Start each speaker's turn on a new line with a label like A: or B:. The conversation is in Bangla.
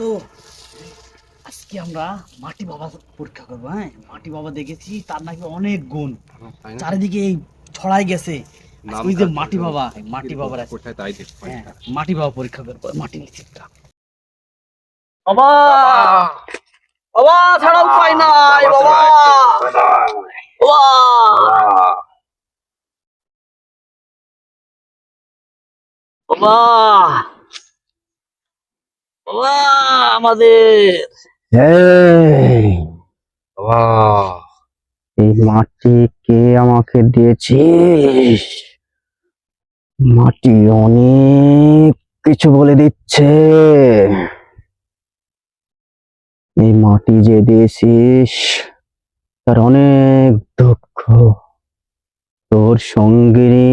A: তো আজকে আমরা মাটি বাবা পরীক্ষা করবো। হ্যাঁ, মাটি বাবা দেখেছি তার নাকি অনেক গুণ
B: তাই না?
A: চারিদিকে এই ছড়াই গেছে।
B: নাম
A: ওই যে
B: কাজ
A: মাটি
B: করে
A: বাবা,
B: সব
A: মাটি
B: এরকম
A: বাবার আছে।
B: কোথায় তাই দেখতে পাই
A: হ্যাঁ,
B: না।
A: মাটি বাবা পরীক্ষা করবো। মাটি নিচে একটা
C: বাবা বাবা ছাড়া উপায় নাই বাবা বাবা বাবা বাবা আমাদের
B: বাবা,
C: এই মাটি কে আমাকে দিয়েছিস? মাটি অনেক কিছু বলে দিচ্ছে। এই মাটি যে দিয়েছিস তার অনেক দুঃখ, তোর সঙ্গিনী